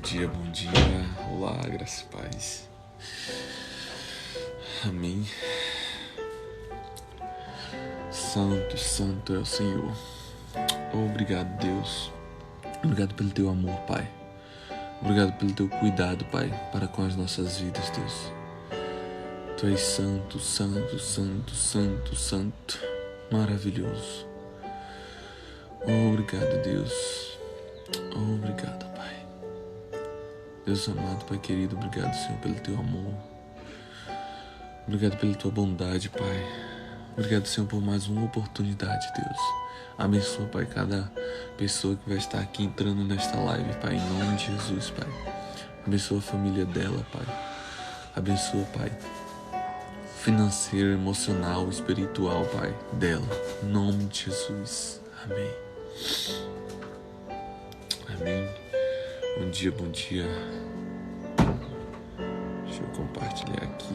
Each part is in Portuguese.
dia, bom dia. Olá, graça e paz. Amém. Santo, santo é o Senhor. Obrigado, Deus. Obrigado pelo teu amor, Pai. Obrigado pelo teu cuidado, Pai, para com as nossas vidas, Deus. Tu és santo, santo, santo, santo, santo. Maravilhoso. Obrigado, Deus. Obrigado, Pai. Deus amado, Pai querido, obrigado, Senhor, pelo teu amor. Obrigado pela tua bondade, Pai. Obrigado, Senhor, por mais uma oportunidade, Deus. Abençoa, Pai, cada pessoa que vai estar aqui entrando nesta live, Pai, em nome de Jesus, Pai. Abençoa a família dela, Pai. Abençoa, Pai, financeiro, emocional, espiritual, Pai, dela. Em nome de Jesus. Amém. Amém. Bom dia, bom dia. Deixa eu compartilhar aqui.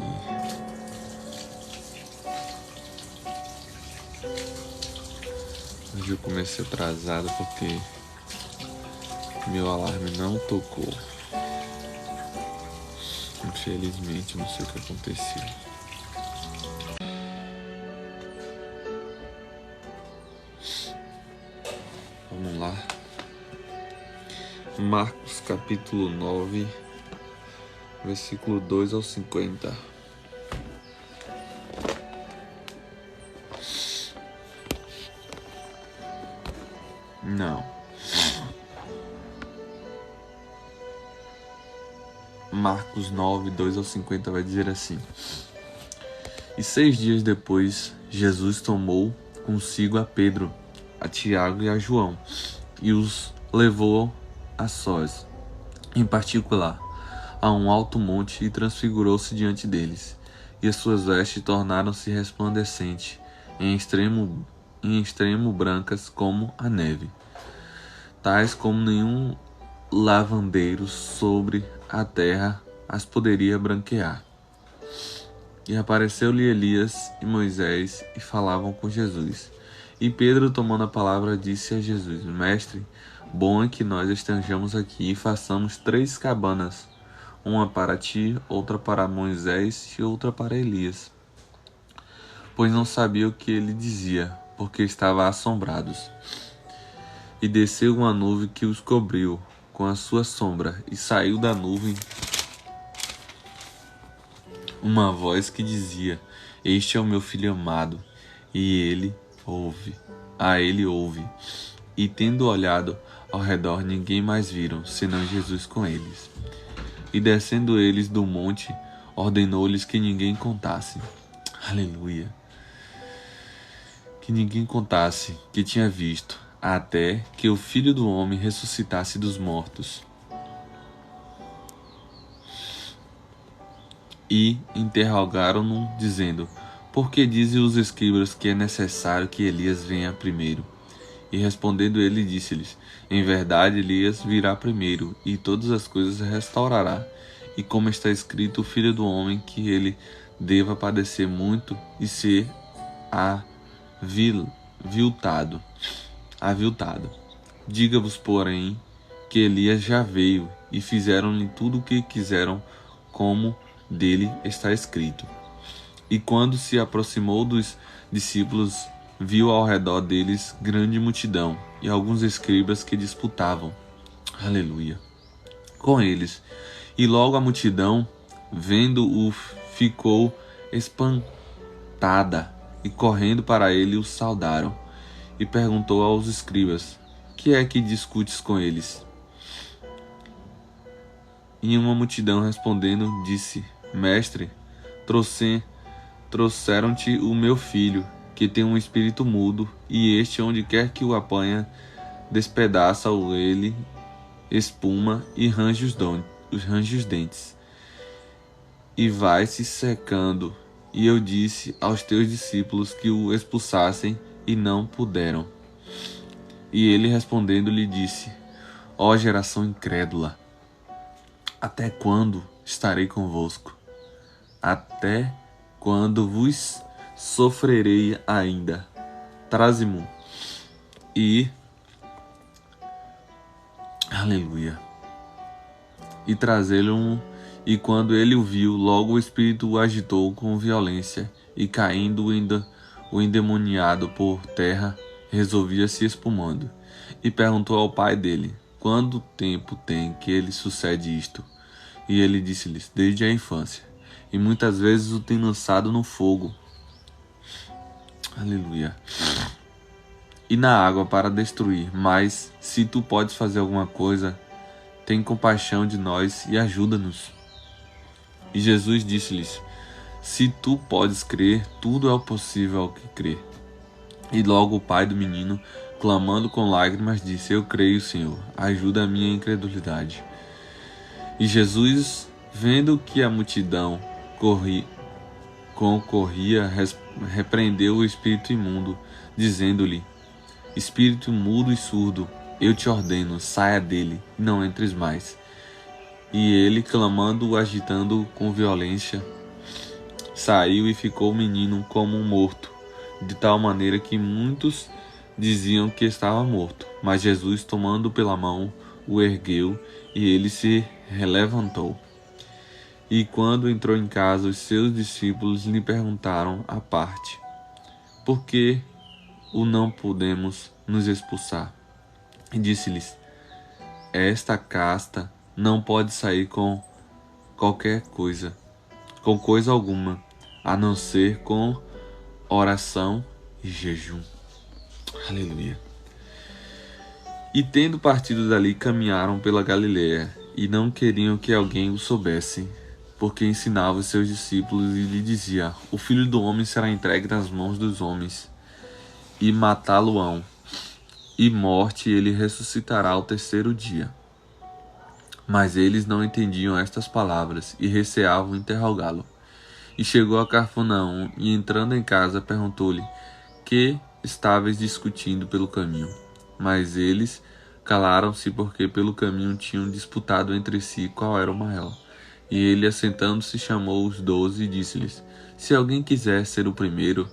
Hoje eu comecei atrasado porque meu alarme não tocou. Infelizmente, não sei o que aconteceu. Vamos lá. Marcos capítulo 9, versículo 2 ao 50. Não. Marcos 9, 2 ao 50 vai dizer assim: E 6 dias depois, Jesus tomou consigo a Pedro, a Tiago e a João, e os levou a sós, em particular, a um alto monte, e transfigurou-se diante deles, e as suas vestes tornaram-se resplandecentes, em extremo brancas como a neve, tais como nenhum lavandeiro sobre a terra as poderia branquear. E apareceu-lhe Elias e Moisés, e falavam com Jesus. E Pedro, tomando a palavra, disse a Jesus: Mestre, bom é que nós estejamos aqui e façamos 3 cabanas, uma para ti, outra para Moisés e outra para Elias. Pois não sabia o que ele dizia, porque estavam assombrados. E desceu uma nuvem que os cobriu com a sua sombra, e saiu da nuvem uma voz que dizia: Este é o meu filho amado, e a ele ouve. E tendo olhado ao redor, ninguém mais viram, senão Jesus com eles. E descendo eles do monte, ordenou-lhes que ninguém contasse. Aleluia. Que ninguém contasse que tinha visto, até que o Filho do Homem ressuscitasse dos mortos. E interrogaram-no, dizendo: Por que dizem os escribas que é necessário que Elias venha primeiro? E respondendo ele, disse-lhes: Em verdade, Elias virá primeiro, e todas as coisas restaurará. E como está escrito, o Filho do Homem, que ele deva padecer muito e ser aviltado. Diga-vos, porém, que Elias já veio, e fizeram-lhe tudo o que quiseram, como dele está escrito. E quando se aproximou dos discípulos, viu ao redor deles grande multidão, e alguns escribas que disputavam, aleluia, com eles. E logo a multidão, vendo-o, ficou espantada, e correndo para ele o saudaram. E perguntou aos escribas: Que é que discutes com eles? E uma multidão respondendo disse: Mestre, trouxeram-te o meu filho, que tem um espírito mudo, e este, onde quer que o apanha, despedaça-o ele, espuma e range os dentes, e vai se secando. E eu disse aos teus discípulos que o expulsassem, e não puderam. E ele respondendo lhe disse: Ó geração incrédula, até quando estarei convosco? Até quando vos sofrerei ainda? Traze-mo. E aleluia. e trazê-lo. E quando ele o viu, logo o espírito o agitou com violência, e caindo o endemoniado por terra, resolvia se espumando. E perguntou ao pai dele: quanto tempo tem que ele sucede isto? E ele disse-lhes: desde a infância, e muitas vezes o tem lançado no fogo. Aleluia. E na água para destruir. Mas, se tu podes fazer alguma coisa, tem compaixão de nós e ajuda-nos. E Jesus disse-lhes: se tu podes crer, tudo é possível ao que crê. E logo o pai do menino, clamando com lágrimas, disse: eu creio, Senhor, ajuda a minha incredulidade. E Jesus, vendo que a multidão concorria, repreendeu o espírito imundo, dizendo-lhe: espírito mudo e surdo, eu te ordeno, saia dele, e não entres mais. E ele, clamando, agitando com violência, saiu e ficou o menino como um morto, de tal maneira que muitos diziam que estava morto. Mas Jesus, tomando pela mão, o ergueu, e ele se levantou. E quando entrou em casa, os seus discípulos lhe perguntaram à parte: por que o não podemos nos expulsar? E disse-lhes: esta casta não pode sair com coisa alguma, a não ser com oração e jejum. Aleluia. E tendo partido dali, caminharam pela Galiléia, e não queriam que alguém o soubesse, porque ensinava os seus discípulos e lhe dizia: o Filho do Homem será entregue nas mãos dos homens, e matá-lo-ão, e morte ele ressuscitará ao terceiro dia. Mas eles não entendiam estas palavras, e receavam interrogá-lo. E chegou a Cafarnaum, e entrando em casa, perguntou-lhe: que estáveis discutindo pelo caminho? Mas eles calaram-se, porque pelo caminho tinham disputado entre si qual era o maior. E ele, assentando-se, chamou os 12 e disse-lhes: se alguém quiser ser o primeiro,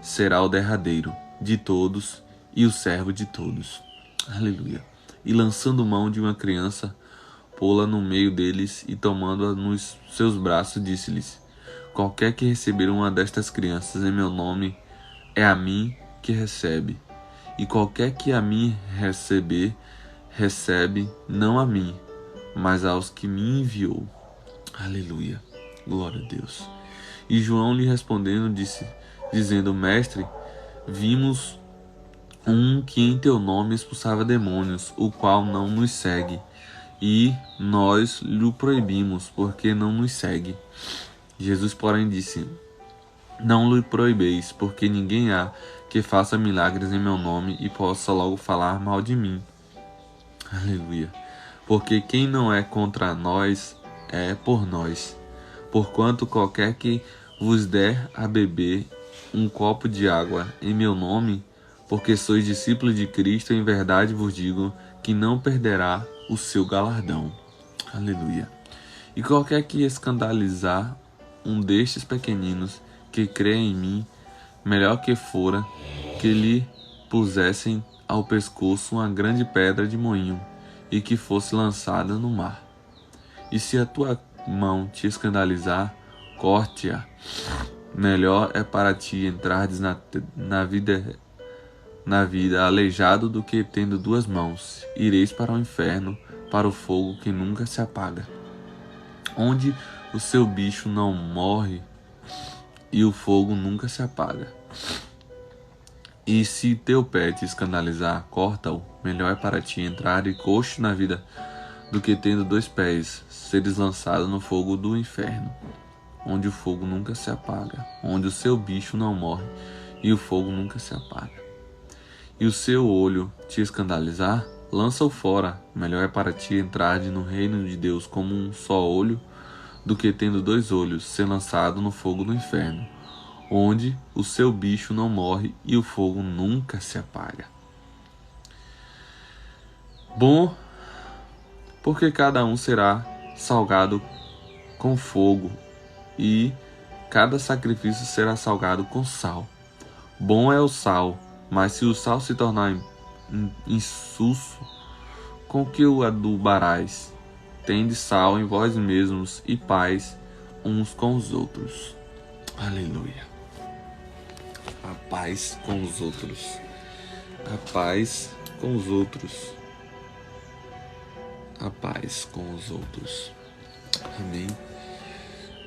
será o derradeiro de todos e o servo de todos. Aleluia. E lançando mão de uma criança, pô-la no meio deles, e tomando-a nos seus braços, disse-lhes: qualquer que receber uma destas crianças em meu nome, é a mim que recebe. E qualquer que a mim receber, recebe não a mim, mas aos que me enviou. Aleluia. Glória a Deus. E João lhe respondendo, dizendo: mestre, vimos um que em teu nome expulsava demônios, o qual não nos segue. E nós lhe proibimos, porque não nos segue. Jesus, porém, disse: não lhe proibeis, porque ninguém há que faça milagres em meu nome e possa logo falar mal de mim. Aleluia. Porque quem não é contra nós é por nós. Porquanto qualquer que vos der a beber um copo de água em meu nome, porque sois discípulos de Cristo, em verdade vos digo que não perderá o seu galardão. Aleluia. E qualquer que escandalizar um destes pequeninos que crê em mim, melhor que fora que lhe pusessem ao pescoço uma grande pedra de moinho e que fosse lançada no mar. E se a tua mão te escandalizar, corte-a. Melhor é para ti entrares na vida aleijado do que tendo duas mãos. Ireis para o inferno, para o fogo que nunca se apaga, onde o seu bicho não morre e o fogo nunca se apaga. E se teu pé te escandalizar, corta-o. Melhor é para ti entrar e coxo na vida do que tendo dois pés, seres lançado no fogo do inferno, onde o fogo nunca se apaga, onde o seu bicho não morre e o fogo nunca se apaga. E o seu olho te escandalizar, lança-o fora. Melhor é para ti entrar no reino de Deus como um só olho, do que tendo dois olhos, ser lançado no fogo do inferno, onde o seu bicho não morre e o fogo nunca se apaga. Bom, porque cada um será salgado com fogo, e cada sacrifício será salgado com sal. Bom é o sal, mas se o sal se tornar insulso, com que o adubarás? tende sal em vós mesmos e paz uns com os outros. Aleluia. A paz com os outros. A paz com os outros. A paz com os outros. Amém.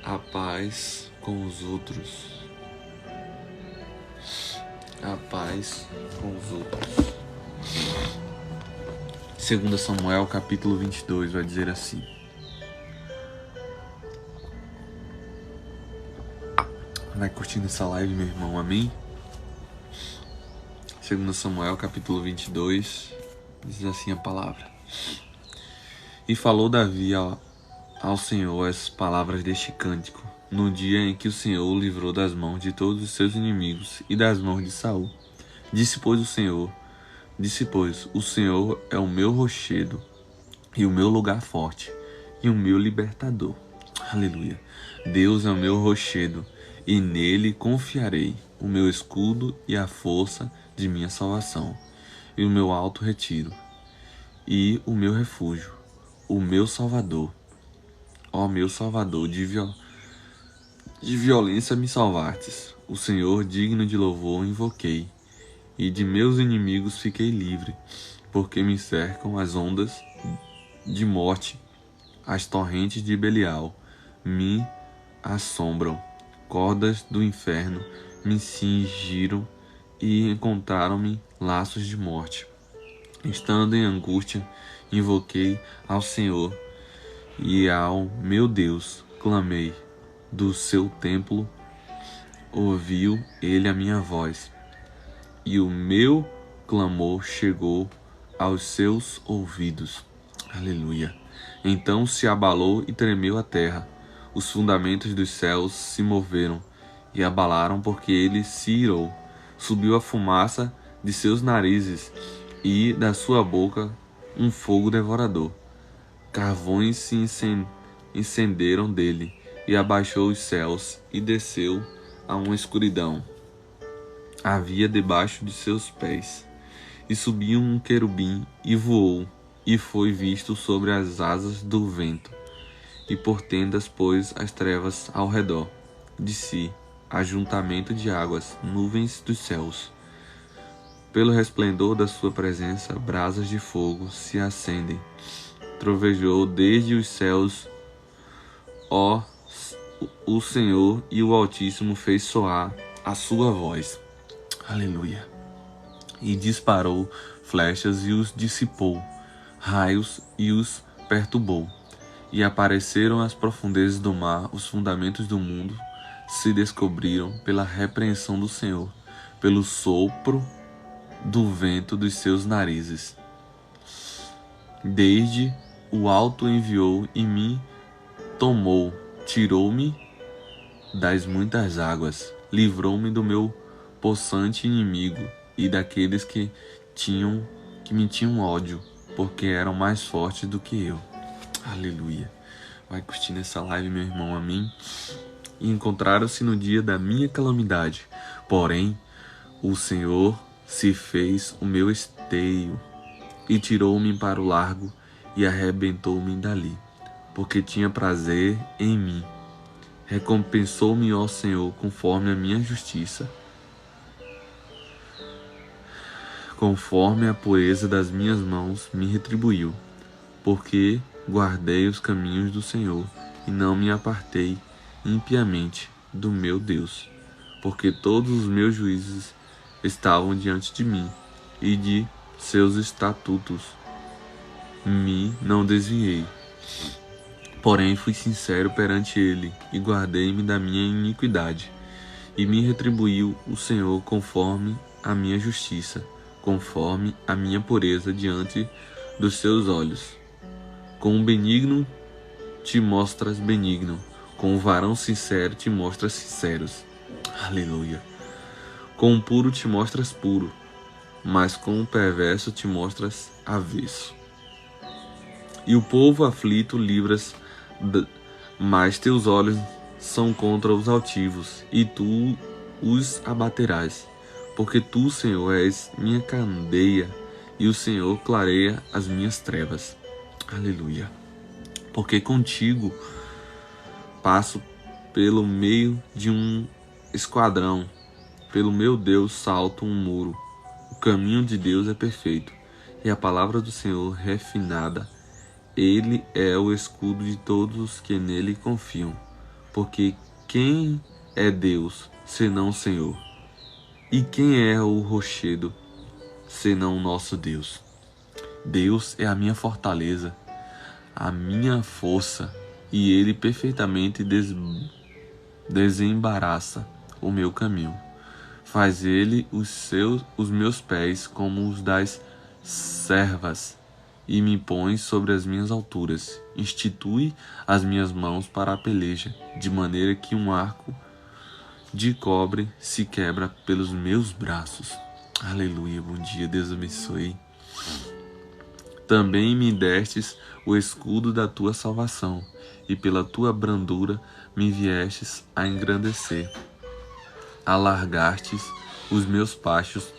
A paz com os outros. A paz com os outros. 2 Samuel capítulo 22 vai dizer assim: vai curtindo essa live, meu irmão, amém? 2 Samuel capítulo 22 diz assim a palavra: E falou Davi ao Senhor as palavras deste cântico, no dia em que o Senhor o livrou das mãos de todos os seus inimigos e das mãos de Saul. Disse, pois, o Senhor é o meu rochedo e o meu lugar forte e o meu libertador. Aleluia. Deus é o meu rochedo e nele confiarei, o meu escudo e a força de minha salvação, e o meu alto retiro, e o meu refúgio, o meu Salvador. Ó meu Salvador, de violência me salvastes. O Senhor, digno de louvor, invoquei, e de meus inimigos fiquei livre, porque me cercam as ondas de morte, as torrentes de Belial me assombram, cordas do inferno me cingiram e encontraram-me laços de morte. Estando em angústia, invoquei ao Senhor, e ao meu Deus clamei. Do seu templo ouviu ele a minha voz, e o meu clamor chegou aos seus ouvidos. Aleluia. Então se abalou e tremeu a terra. Os fundamentos dos céus se moveram e abalaram, porque ele se irou. Subiu a fumaça de seus narizes e da sua boca um fogo devorador. Carvões se incenderam dele, e abaixou os céus, e desceu a uma escuridão. Havia debaixo de seus pés. E subiu um querubim, e voou, e foi visto sobre as asas do vento. E por tendas pôs as trevas ao redor de si, ajuntamento de águas, nuvens dos céus. Pelo resplendor da sua presença, brasas de fogo se acendem. Trovejou desde os céus, ó o Senhor, e o Altíssimo fez soar a sua voz. Aleluia. E disparou flechas e os dissipou, raios e os perturbou. E apareceram as profundezas do mar, os fundamentos do mundo se descobriram pela repreensão do Senhor, pelo sopro do vento dos seus narizes. Desde o alto enviou e me tomou, tirou-me das muitas águas, livrou-me do meu possante inimigo e daqueles que me tinham ódio, porque eram mais fortes do que eu. Aleluia. Vai curtindo essa live, meu irmão, amém? E encontraram-se no dia da minha calamidade, porém o Senhor se fez o meu esteio e tirou-me para o largo e arrebentou-me dali, porque tinha prazer em mim. Recompensou-me, ó Senhor, conforme a minha justiça, conforme a pureza das minhas mãos me retribuiu, porque guardei os caminhos do Senhor e não me apartei impiamente do meu Deus, porque todos os meus juízos estavam diante de mim, e de seus estatutos me não desviei. Porém fui sincero perante ele, e guardei-me da minha iniquidade, e me retribuiu o Senhor conforme a minha justiça, conforme a minha pureza diante dos seus olhos. Com o benigno te mostras benigno, com o varão sincero te mostras sinceros. Aleluia. Com o puro te mostras puro, mas com o perverso te mostras avesso. E o povo aflito livras, mas teus olhos são contra os altivos, e tu os abaterás. Porque tu, Senhor, és minha candeia, e o Senhor clareia as minhas trevas. Aleluia. porque contigo passo pelo meio de um esquadrão. Pelo meu Deus salto um muro. O caminho de Deus é perfeito, e a palavra do Senhor refinada. Ele é o escudo de todos os que nele confiam. Porque quem é Deus, senão o Senhor? E quem é o rochedo, senão o nosso Deus? Deus é a minha fortaleza, a minha força, e Ele perfeitamente desembaraça o meu caminho. Faz Ele os meus pés como os das servas, e me põe sobre as minhas alturas. Institui as minhas mãos para a peleja, de maneira que um arco de cobre se quebra pelos meus braços. Aleluia, bom dia, Deus abençoe. Também me destes o escudo da tua salvação, e pela tua brandura me viestes a engrandecer. Alargastes os meus passos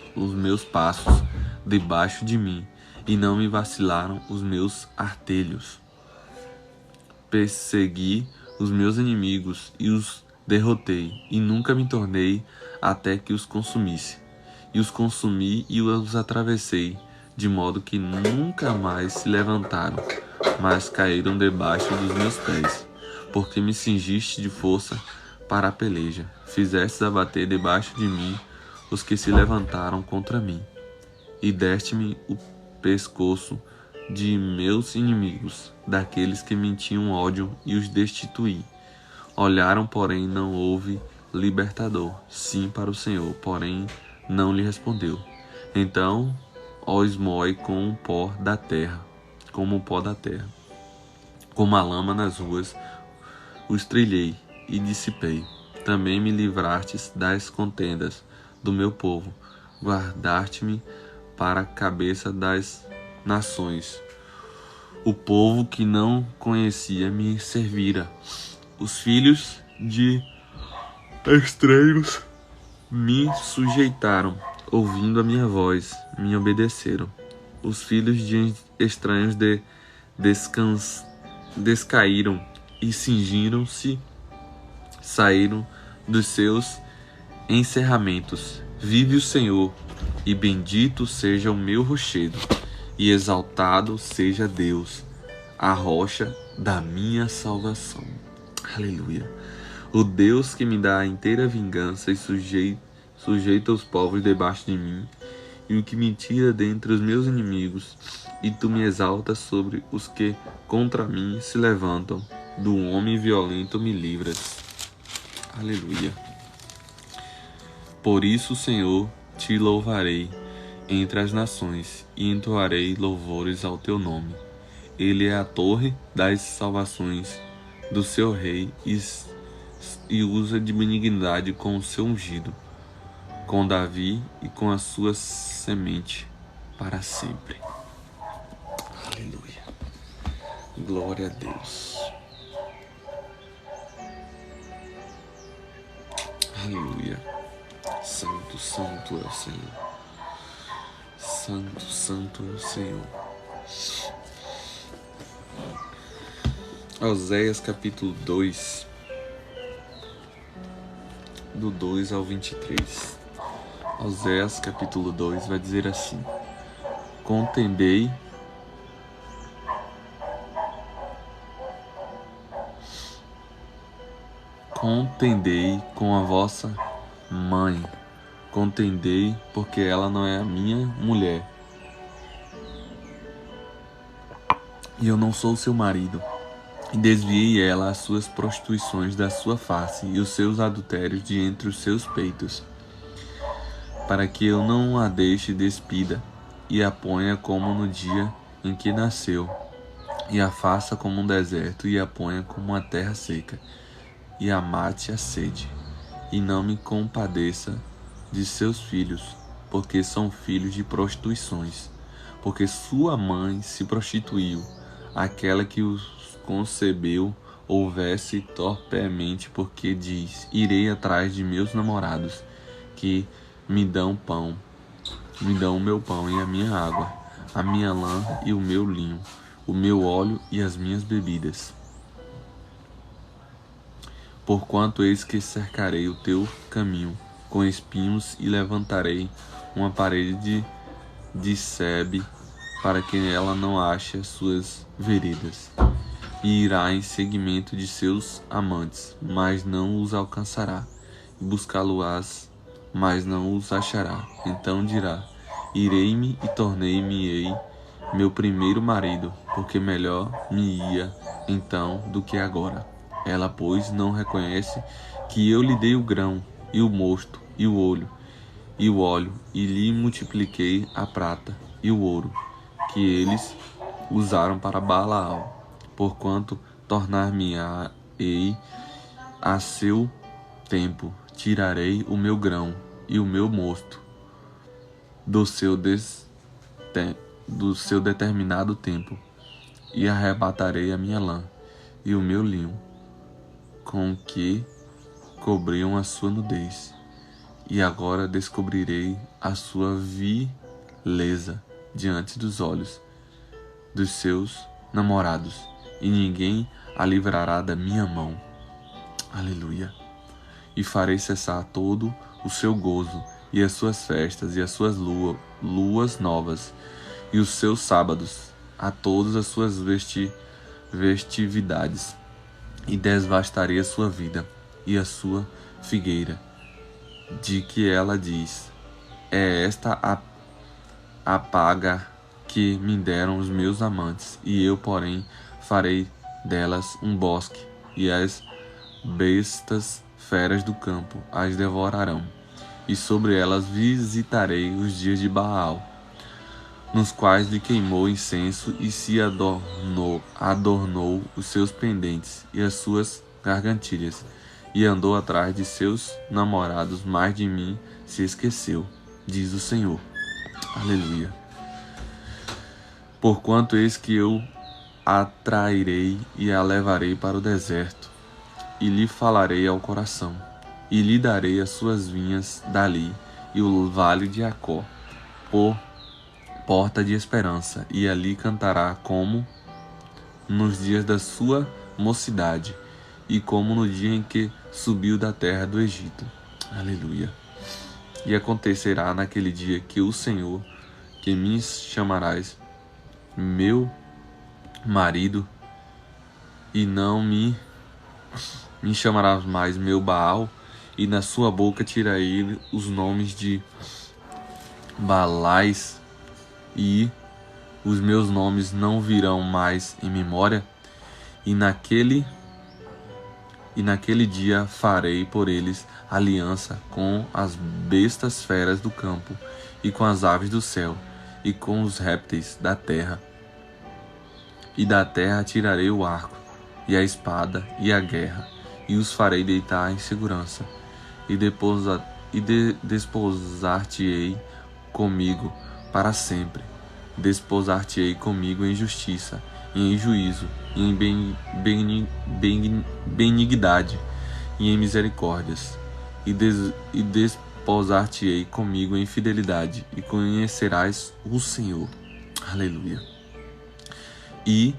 debaixo de mim, e não me vacilaram os meus artelhos. Persegui os meus inimigos e os derrotei, e nunca me tornei até que os consumisse. E os consumi e os atravessei, de modo que nunca mais se levantaram, mas caíram debaixo dos meus pés, porque me cingiste de força para a peleja. Fizestes abater debaixo de mim os que se levantaram contra mim, e deste-me o pescoço de meus inimigos, daqueles que me tinham ódio, e os destituí. Olharam, porém não houve libertador, sim para o Senhor, porém não lhe respondeu. Então os moe com o pó da terra, como o pó da terra. Como a lama nas ruas, os trilhei e dissipei. Também me livrastes das contendas do meu povo, guardaste-me para a cabeça das nações. O povo que não conhecia me servira. Os filhos de estranhos me sujeitaram, ouvindo a minha voz, me obedeceram. Os filhos de estranhos descaíram e cingiram-se, saíram dos seus encerramentos. Vive o Senhor, e bendito seja o meu rochedo, e exaltado seja Deus, a rocha da minha salvação. Aleluia. O Deus que me dá a inteira vingança e sujeita os povos debaixo de mim, e o que me tira dentre os meus inimigos, e tu me exaltas sobre os que contra mim se levantam. Do homem violento me livras. Aleluia. Por isso, Senhor, te louvarei entre as nações, e entoarei louvores ao teu nome. Ele é a torre das salvações do seu rei, e usa de benignidade com o seu ungido, com Davi e com a sua semente para sempre. Aleluia. Glória a Deus. Aleluia. Santo, santo é o Senhor. Santo, santo é o Senhor. Oséias capítulo 2, do 2 ao 23. Oséias capítulo 2 vai dizer assim: Contendei com a vossa mãe, contendei, porque ela não é a minha mulher, e eu não sou seu marido. E desviei ela as suas prostituições da sua face, e os seus adultérios de entre os seus peitos, para que eu não a deixe despida, e a ponha como no dia em que nasceu, e a faça como um deserto, e a ponha como uma terra seca, e a mate a sede, e não me compadeça de seus filhos, porque são filhos de prostituições, porque sua mãe se prostituiu, aquela que os concebeu houvesse torpemente, porque diz: irei atrás de meus namorados, que me dão pão, me dão o meu pão e a minha água, a minha lã e o meu linho, o meu óleo e as minhas bebidas. Porquanto eis que cercarei o teu caminho com espinhos e levantarei uma parede de sebe para que ela não ache as suas veredas. E irá em seguimento de seus amantes, mas não os alcançará. E buscá-lo-ás, mas não os achará. Então dirá: irei-me e tornei-me-ei meu primeiro marido, porque melhor me ia então do que agora. Ela, pois, não reconhece que eu lhe dei o grão, e o mosto, e o óleo, e lhe multipliquei a prata e o ouro, que eles usaram para Balaal. Porquanto tornar-me-ei a seu tempo, tirarei o meu grão e o meu mosto do seu determinado tempo, e arrebatarei a minha lã e o meu linho, com que cobriam a sua nudez. E agora descobrirei a sua vileza diante dos olhos dos seus namorados, e ninguém a livrará da minha mão. Aleluia. E farei cessar todo o seu gozo, e as suas festas, e as suas luas novas, e os seus sábados, a todas as suas festividades, e devastarei a sua vida, e a sua figueira, de que ela diz: é esta a paga que me deram os meus amantes, e eu, porém, farei delas um bosque, e as bestas feras do campo as devorarão, e sobre elas visitarei os dias de Baal, nos quais lhe queimou incenso e se adornou os seus pendentes e as suas gargantilhas, e andou atrás de seus namorados, mas de mim se esqueceu, diz o Senhor. Aleluia. Porquanto eis que eu a trairei e a levarei para o deserto, e lhe falarei ao coração, e lhe darei as suas vinhas dali, e o vale de Acó, por porta de esperança, e ali cantará como nos dias da sua mocidade, e como no dia em que subiu da terra do Egito. Aleluia. E acontecerá naquele dia que o Senhor, que me chamarás meu marido, e não me chamarás mais meu Baal, e na sua boca tirarei os nomes de Baalais, e os meus nomes não virão mais em memória, e naquele dia farei por eles aliança com as bestas feras do campo, e com as aves do céu, e com os répteis da terra. E da terra tirarei o arco, e a espada, e a guerra, e os farei deitar em segurança, e desposar-te-ei comigo para sempre. Desposar-te-ei comigo em justiça, e em juízo, e em benignidade, e em misericórdias. E desposar-te-ei comigo em fidelidade, e conhecerás o Senhor. Aleluia. E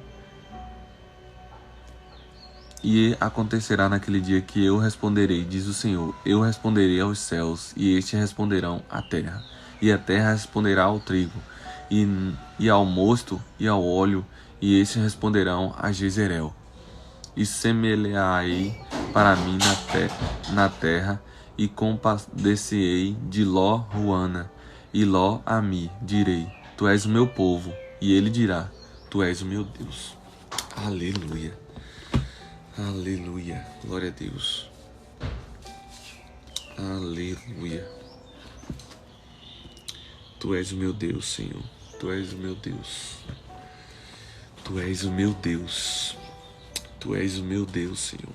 acontecerá naquele dia que eu responderei, diz o Senhor, eu responderei aos céus, e estes responderão à terra, e a terra responderá ao trigo, e ao mosto, e ao óleo, e estes responderão a Jezreel. E semearei para mim na terra, e compadecerei de Ló Ruana, e Ló Ami, direi, tu és o meu povo, e ele dirá, tu és o meu Deus. Aleluia. Aleluia. Glória a Deus. Aleluia. Tu és o meu Deus, Senhor. Tu és o meu Deus. Tu és o meu Deus. Tu és o meu Deus, Senhor.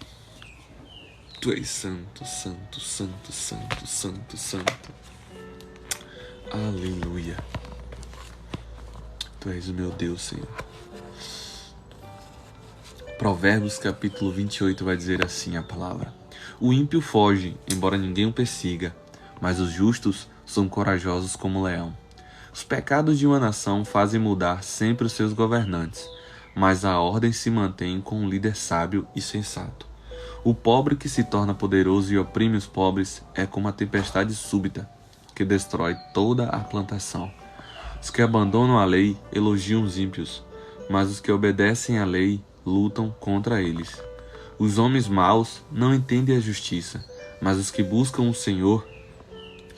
Tu és santo, santo, santo, santo, santo, santo. Aleluia. Tu és o meu Deus, Senhor. Provérbios capítulo 28 vai dizer assim a palavra: o ímpio foge, embora ninguém o persiga, mas os justos são corajosos como o leão. Os pecados de uma nação fazem mudar sempre os seus governantes, mas a ordem se mantém com um líder sábio e sensato. O pobre que se torna poderoso e oprime os pobres é como a tempestade súbita, que destrói toda a plantação. Os que abandonam a lei elogiam os ímpios, mas os que obedecem à lei lutam contra eles. Os homens maus não entendem a justiça, mas os que buscam o Senhor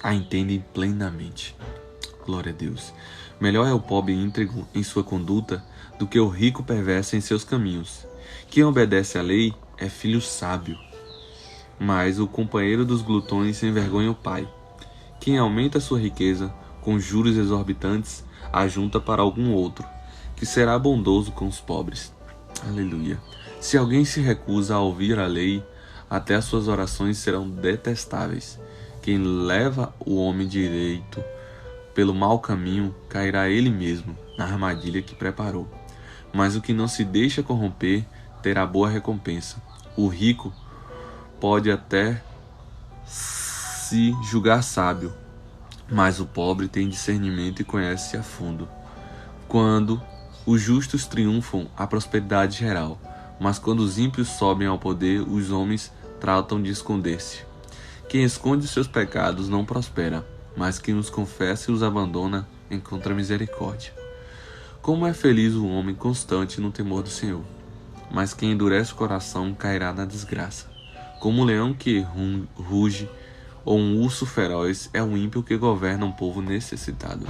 a entendem plenamente. Glória a Deus. Melhor é o pobre íntegro em sua conduta do que o rico perverso em seus caminhos. Quem obedece à lei é filho sábio, mas o companheiro dos glutões envergonha o pai. Quem aumenta sua riqueza com juros exorbitantes ajunta para algum outro, que será bondoso com os pobres. Aleluia. Se alguém se recusa a ouvir a lei, até as suas orações serão detestáveis. Quem leva o homem direito pelo mau caminho, cairá ele mesmo na armadilha que preparou. Mas o que não se deixa corromper terá boa recompensa. O rico pode até se julgar sábio, mas o pobre tem discernimento e conhece a fundo. Quando os justos triunfam, a prosperidade geral, mas quando os ímpios sobem ao poder, os homens tratam de esconder-se. Quem esconde seus pecados não prospera, mas quem os confessa e os abandona encontra misericórdia. Como é feliz o homem constante no temor do Senhor, mas quem endurece o coração cairá na desgraça. Como um leão que ruge ou um urso feroz é o ímpio que governa um povo necessitado.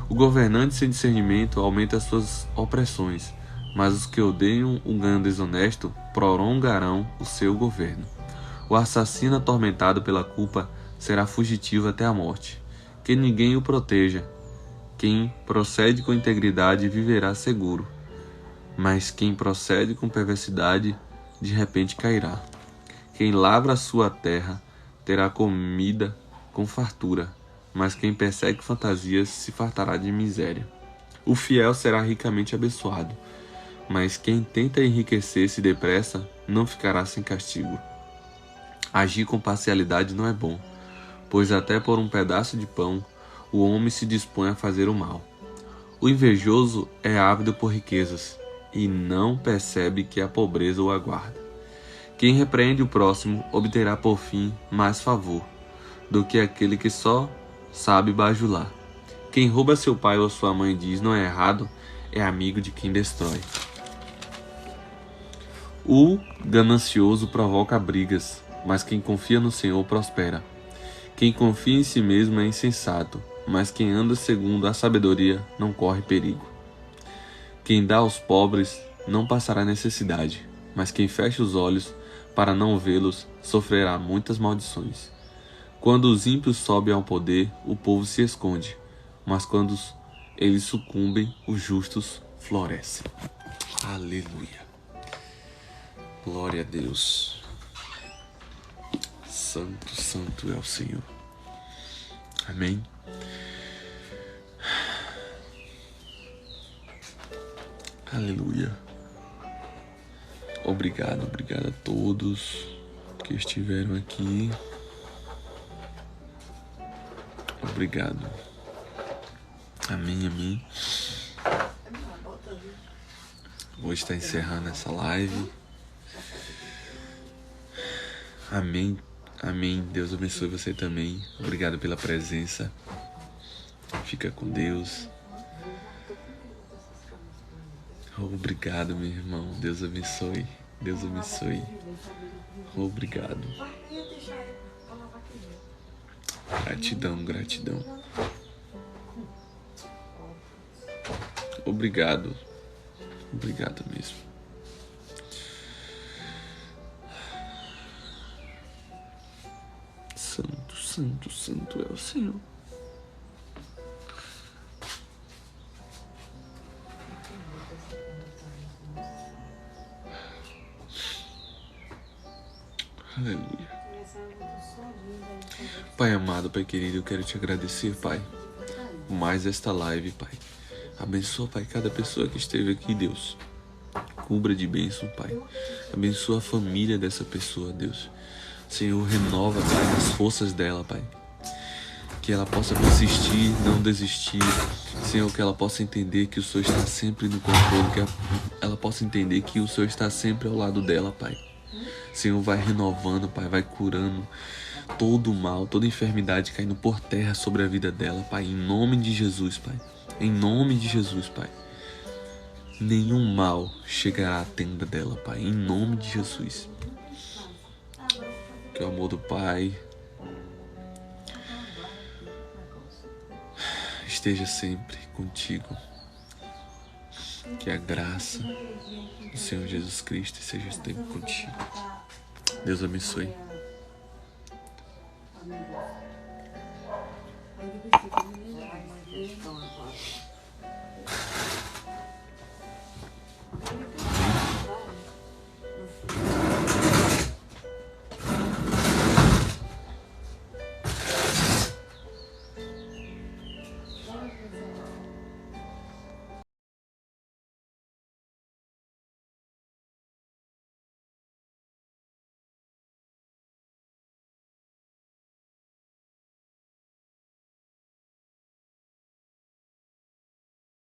O governante sem discernimento aumenta as suas opressões, mas os que odeiam o ganho desonesto prolongarão o seu governo. O assassino atormentado pela culpa será fugitivo até a morte. Que ninguém o proteja. Quem procede com integridade viverá seguro, mas quem procede com perversidade de repente cairá. Quem lavra a sua terra terá comida com fartura, mas quem persegue fantasias se fartará de miséria. O fiel será ricamente abençoado, mas quem tenta enriquecer-se depressa não ficará sem castigo. Agir com parcialidade não é bom, pois até por um pedaço de pão o homem se dispõe a fazer o mal. O invejoso é ávido por riquezas e não percebe que a pobreza o aguarda. Quem repreende o próximo obterá por fim mais favor do que aquele que só sabe bajular. Quem rouba seu pai ou sua mãe diz não é errado, é amigo de quem destrói. O ganancioso provoca brigas, mas quem confia no Senhor prospera. Quem confia em si mesmo é insensato, mas quem anda segundo a sabedoria não corre perigo. Quem dá aos pobres não passará necessidade, mas quem fecha os olhos para não vê-los sofrerá muitas maldições. Quando os ímpios sobem ao poder, o povo se esconde, mas quando eles sucumbem, os justos florescem. Aleluia. Glória a Deus. Santo, santo é o Senhor. Amém. Aleluia. Obrigado a todos que estiveram aqui. Obrigado. Amém, amém. Vou estar encerrando essa live. Amém, amém. Deus abençoe você também. Obrigado pela presença. Fica com Deus. Obrigado, meu irmão. Deus abençoe. Deus abençoe. Obrigado. Gratidão, gratidão. Obrigado. Obrigado mesmo. Santo, santo, santo é o Senhor. Aleluia. Pai amado, Pai querido, eu quero te agradecer, Pai, por mais esta live, Pai. Abençoa, Pai, cada pessoa que esteve aqui, Deus. Cubra de bênção, Pai. Abençoa a família dessa pessoa, Deus. Senhor, renova, Pai, as forças dela, Pai. Que ela possa persistir, não desistir. Senhor, que ela possa entender que o Senhor está sempre no controle, que ela possa entender que o Senhor está sempre ao lado dela, Pai. Senhor, vai renovando, Pai, vai curando todo o mal, toda enfermidade caindo por terra sobre a vida dela, Pai, em nome de Jesus, Pai. Em nome de Jesus, Pai. Nenhum mal chegará à tenda dela, Pai, em nome de Jesus. Que o amor do Pai esteja sempre contigo. Que a graça do Senhor Jesus Cristo seja sempre contigo. Deus abençoe.